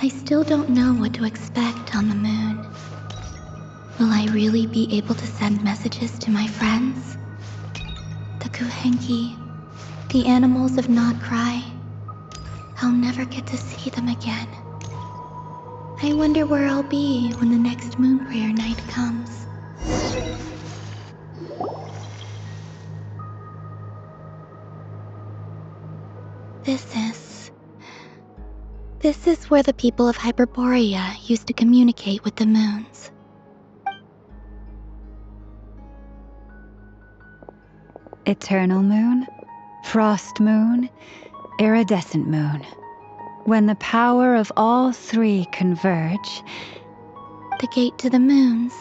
I still don't know what to expect on the moon. Will I really be able to send messages to my friends? The Kuhenki, the animals of Nod Cry. I'll never get to see them again. I wonder where I'll be when the next moon prayer night comes. This is where the people of Hyperborea used to communicate with the moons. Eternal moon, frost moon, iridescent moon. When the power of all three converge, the gate to the moons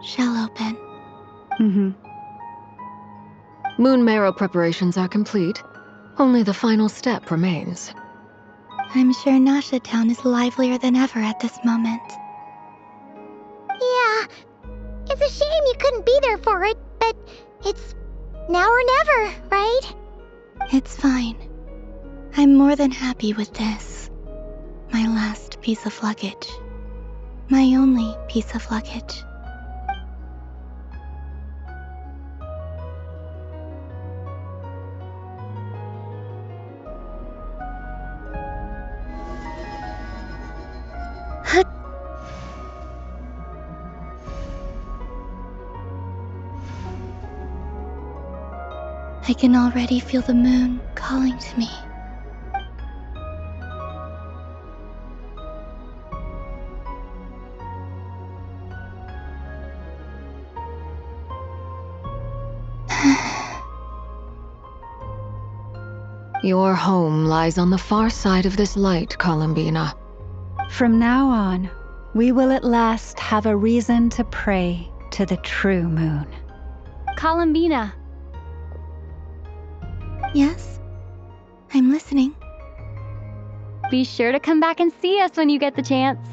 shall open. Moon marrow preparations are complete. Only the final step remains. I'm sure Nasha Town is livelier than ever at this moment. Yeah, it's a shame you couldn't be there for it, but it's now or never, right? It's fine. I'm more than happy with this. My last piece of luggage. My only piece of luggage. I can already feel the moon calling to me. Your home lies on the far side of this light, Columbina. From now on, we will at last have a reason to pray to the true moon. Columbina. Yes? I'm listening. Be sure to come back and see us when you get the chance.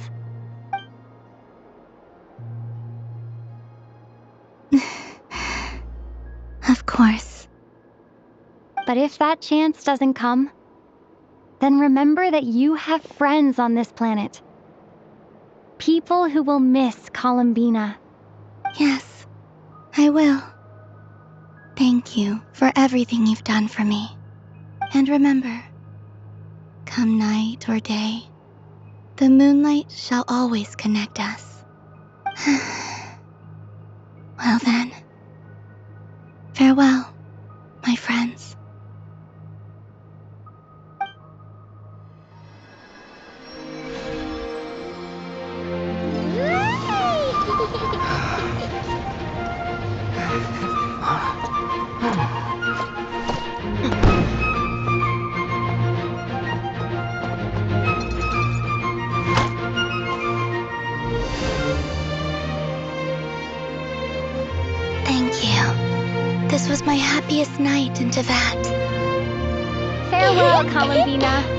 Of course. But if that chance doesn't come, then remember that you have friends on this planet. People who will miss Columbina. Yes, I will. Thank you for everything you've done for me. And remember, come night or day, the moonlight shall always connect us. Well then, farewell, my friends. Thank you. This was my happiest night in Teyvat. Farewell, Columbina.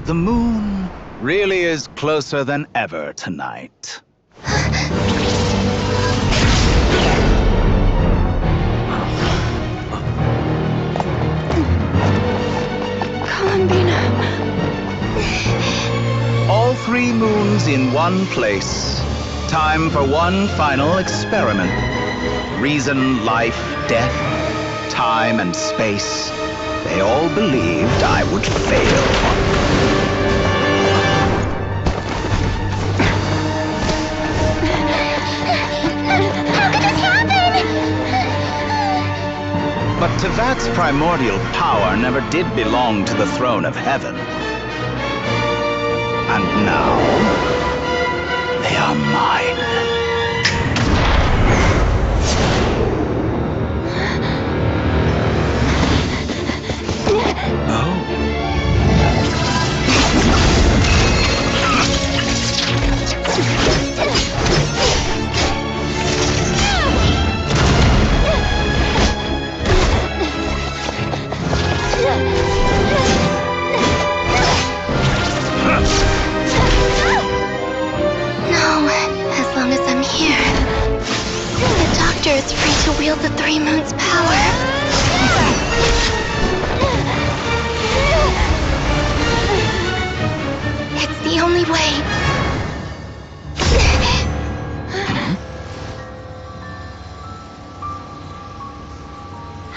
The moon really is closer than ever tonight. Columbina. All three moons in one place. Time for one final experiment. Reason, life, death, time, and space. They all believed I would fail. But Teyvat's primordial power never did belong to the throne of heaven. And now, they are mine. is free to wield the Three Moons' power. It's the only way.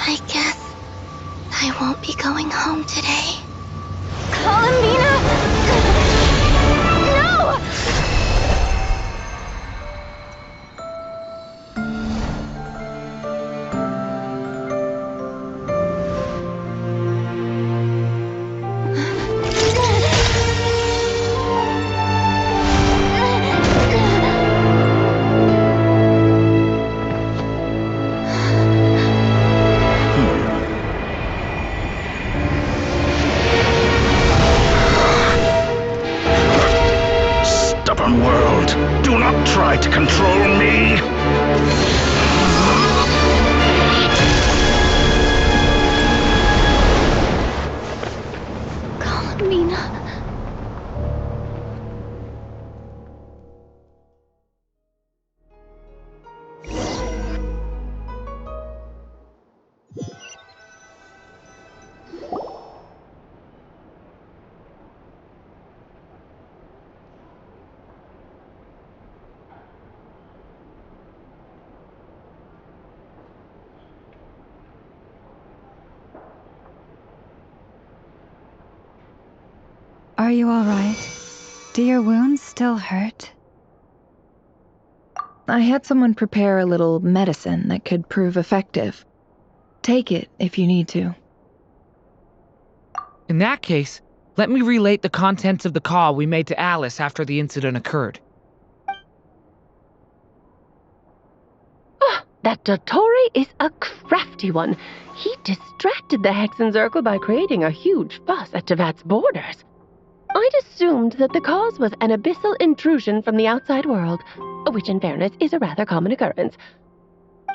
I guess I won't be going home today. Columbina! No! Stubborn world, do not try to control me! Columbina. Are you all right? Do your wounds still hurt? I had someone prepare a little medicine that could prove effective. Take it if you need to. In that case, let me relate the contents of the call we made to Alice after the incident occurred. That Dottore is a crafty one. He distracted the Hexenzirkel by creating a huge fuss at Tevat's borders. I'd assumed that the cause was an abyssal intrusion from the outside world, which in fairness is a rather common occurrence.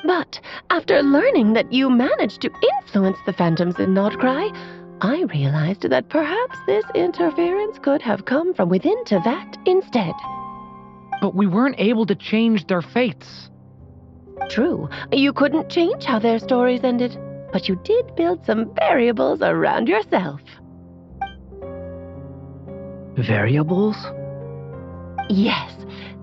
But after learning that you managed to influence the phantoms in Nodcry, I realized that perhaps this interference could have come from within Tevat instead. But we weren't able to change their fates. True, you couldn't change how their stories ended, but you did build some variables around yourself. Variables? Yes,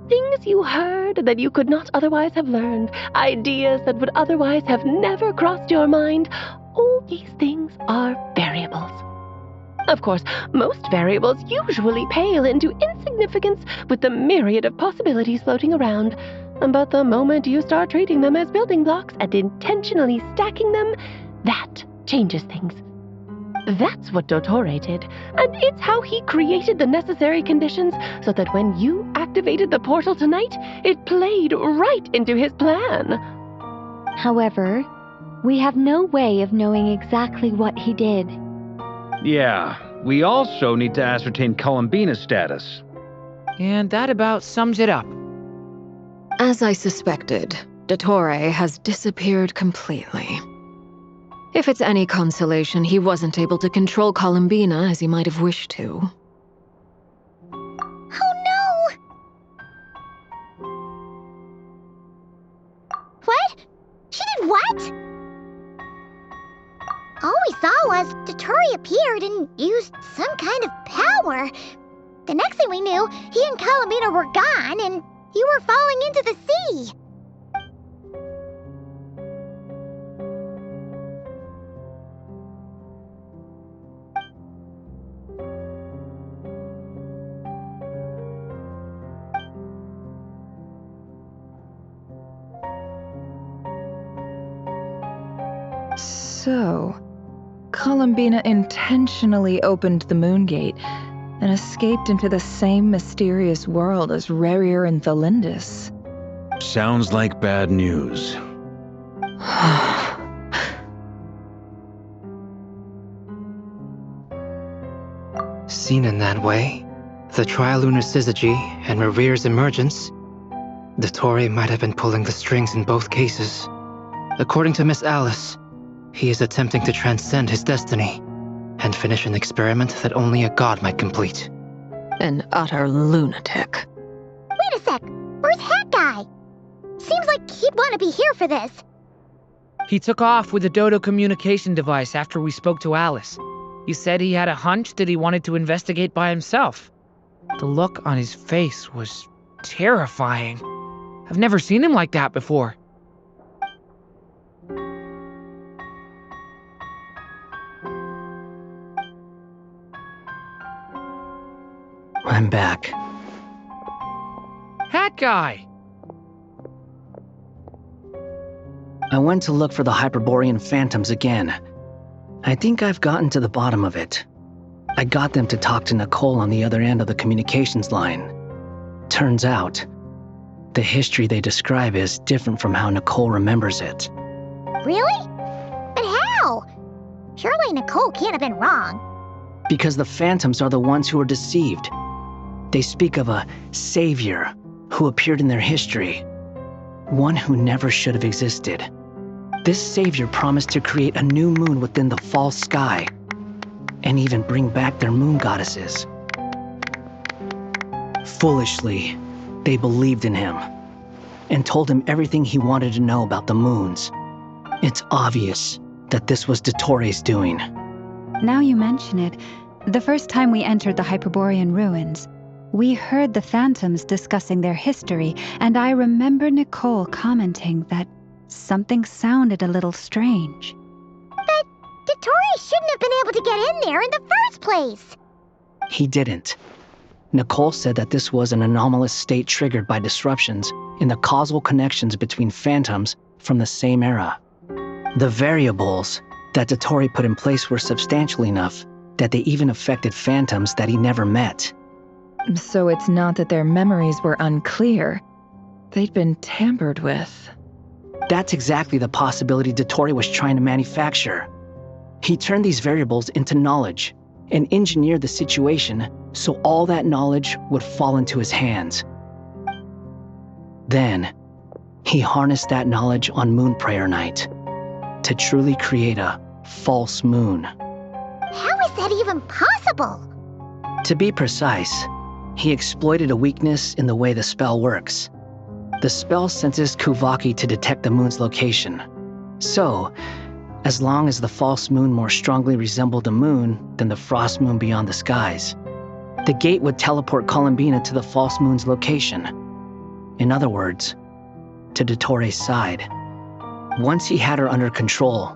things you heard that you could not otherwise have learned, ideas that would otherwise have never crossed your mind. All these things are variables. Of course, most variables usually pale into insignificance with the myriad of possibilities floating around. But the moment you start treating them as building blocks and intentionally stacking them, that changes things. That's what Dottore did, and it's how he created the necessary conditions so that when you activated the portal tonight, it played right into his plan. However, we have no way of knowing exactly what he did. Yeah, we also need to ascertain Columbina's status. And that about sums it up. As I suspected, Dottore has disappeared completely. If it's any consolation, he wasn't able to control Columbina as he might have wished to. Oh no! What? She did what? All we saw was Dottore appeared and used some kind of power. The next thing we knew, he and Columbina were gone and you were falling into the sea. So, Columbina intentionally opened the moon gate and escaped into the same mysterious world as Rarier and Thalindis. Sounds like bad news. Seen in that way, the trilunar syzygy and Revere's emergence, Dottore might have been pulling the strings in both cases. According to Miss Alice, he is attempting to transcend his destiny and finish an experiment that only a god might complete. An utter lunatic. Wait a sec, where's Hat Guy? Seems like he'd want to be here for this. He took off with a Dodo communication device after we spoke to Alice. He said he had a hunch that he wanted to investigate by himself. The look on his face was terrifying. I've never seen him like that before. I'm back. Hat guy! I went to look for the Hyperborean phantoms again. I think I've gotten to the bottom of it. I got them to talk to Nicole on the other end of the communications line. Turns out, the history they describe is different from how Nicole remembers it. Really? But how? Surely Nicole can't have been wrong. Because the phantoms are the ones who are deceived. They speak of a savior who appeared in their history. One who never should have existed. This savior promised to create a new moon within the false sky, and even bring back their moon goddesses. Foolishly, they believed in him, and told him everything he wanted to know about the moons. It's obvious that this was Dottore's doing. Now you mention it, the first time we entered the Hyperborean ruins, we heard the phantoms discussing their history, and I remember Nicole commenting that something sounded a little strange. But Dottore shouldn't have been able to get in there in the first place. He didn't. Nicole said that this was an anomalous state triggered by disruptions in the causal connections between phantoms from the same era. The variables that Dottore put in place were substantial enough that they even affected phantoms that he never met. So it's not that their memories were unclear. They'd been tampered with. That's exactly the possibility Dottore was trying to manufacture. He turned these variables into knowledge and engineered the situation so all that knowledge would fall into his hands. Then, he harnessed that knowledge on Moon Prayer Night to truly create a false moon. How is that even possible? To be precise, he exploited a weakness in the way the spell works. The spell senses Kuvaki to detect the moon's location. So, as long as the false moon more strongly resembled a moon than the frost moon beyond the skies, the gate would teleport Columbina to the false moon's location. In other words, to Dottore's side. Once he had her under control,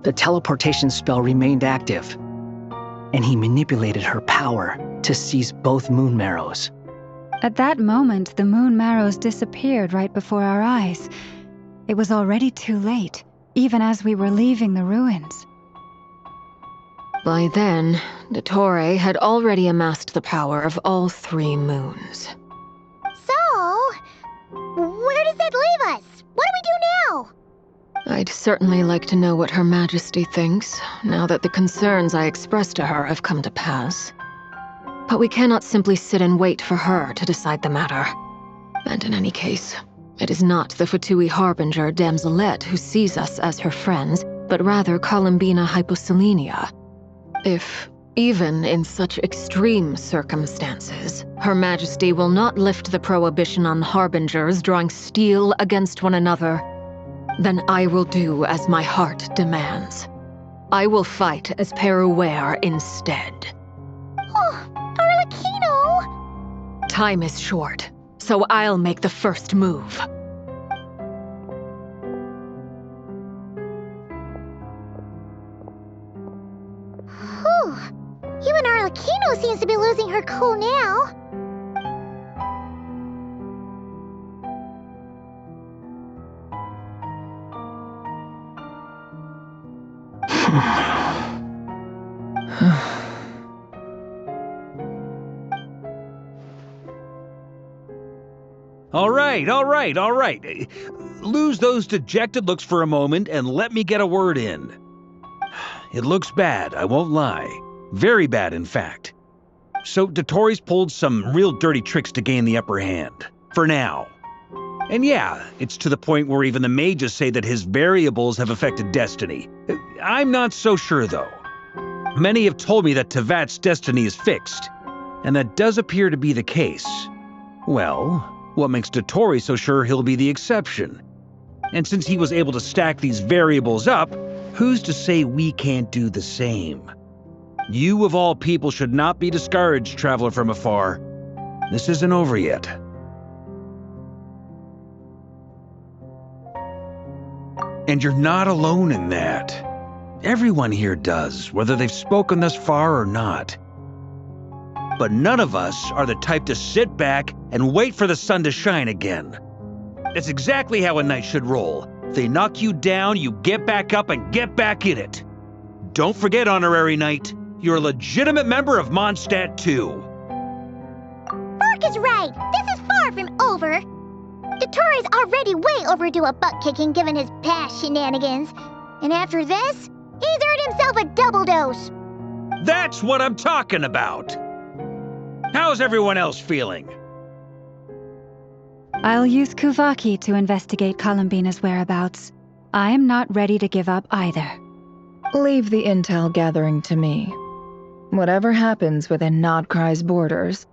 the teleportation spell remained active, and he manipulated her power to seize both moon marrows. At that moment, the moon marrows disappeared right before our eyes. It was already too late, even as we were leaving the ruins. By then, Dottore had already amassed the power of all 3 moons. So, where does that leave us? What do we do now? I'd certainly like to know what Her Majesty thinks, now that the concerns I expressed to her have come to pass. But we cannot simply sit and wait for her to decide the matter. And in any case, it is not the Fatui Harbinger Damselette who sees us as her friends, but rather Columbina Hyposelenia. If, even in such extreme circumstances, Her Majesty will not lift the prohibition on Harbingers drawing steel against one another, then I will do as my heart demands. I will fight as Peruware instead. Oh, Arlecchino! Time is short, so I'll make the first move. Whew. Even Arlecchino seems to be losing her cool now. All right. Lose those dejected looks for a moment and let me get a word in. It looks bad, I won't lie. Very bad, in fact. So Dottore's pulled some real dirty tricks to gain the upper hand. For now. And yeah, it's to the point where even the mages say that his variables have affected destiny. I'm not so sure, though. Many have told me that Tevat's destiny is fixed, and that does appear to be the case. Well, What makes Dottore so sure he'll be the exception? And since he was able to stack these variables up, who's to say we can't do the same? You, of all people, should not be discouraged, traveler from afar. This isn't over yet. And you're not alone in that. Everyone here does, whether they've spoken thus far or not. But none of us are the type to sit back and wait for the sun to shine again. That's exactly how a knight should roll. If they knock you down, you get back up and get back in it. Don't forget, Honorary Knight, you're a legitimate member of Mondstadt too. Mark is right. This is far from over. Dottore's already way overdue a butt-kicking given his past shenanigans. And after this, he's earned himself a double dose. That's what I'm talking about. How's everyone else feeling? I'll use Kuvaki to investigate Columbina's whereabouts. I am not ready to give up either. Leave the intel gathering to me. Whatever happens within Nodcry's borders,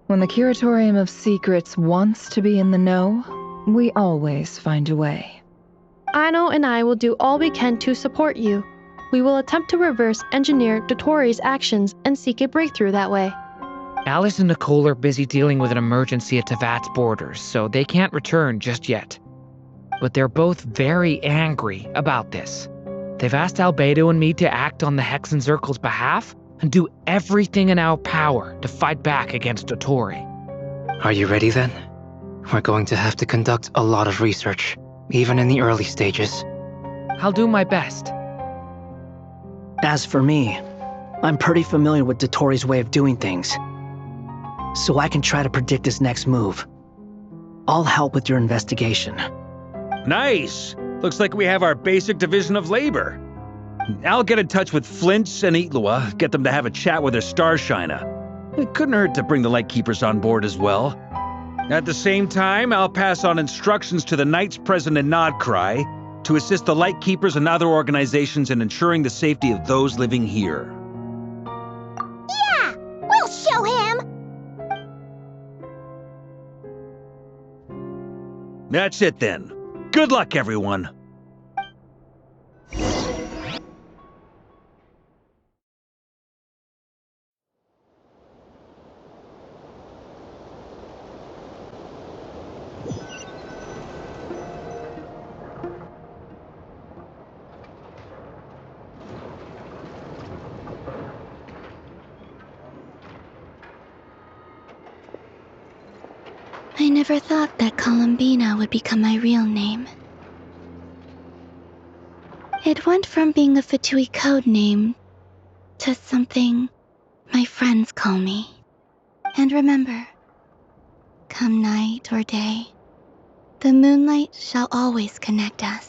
when the Curatorium of Secrets wants to be in the know, we always find a way. Aino and I will do all we can to support you. We will attempt to reverse engineer Dottore's actions and seek a breakthrough that way. Alice and Nicole are busy dealing with an emergency at Tevat's borders, so they can't return just yet. But they're both very angry about this. They've asked Albedo and me to act on the Hexen Circle's behalf and do everything in our power to fight back against Dottore. Are you ready then? We're going to have to conduct a lot of research, even in the early stages. I'll do my best. As for me, I'm pretty familiar with Dottore's way of doing things, so I can try to predict his next move. I'll help with your investigation. Nice! Looks like we have our basic division of labor. I'll get in touch with Flints and Itlua, get them to have a chat with their Starshiner. It couldn't hurt to bring the Lightkeepers on board as well. At the same time, I'll pass on instructions to the Knights present in Nodcry to assist the Lightkeepers and other organizations in ensuring the safety of those living here. Yeah! We'll show him! That's it then. Good luck, everyone. I never thought that Columbina would become my real name. It went from being a Fatui code name to something my friends call me. And remember, come night or day, the moonlight shall always connect us.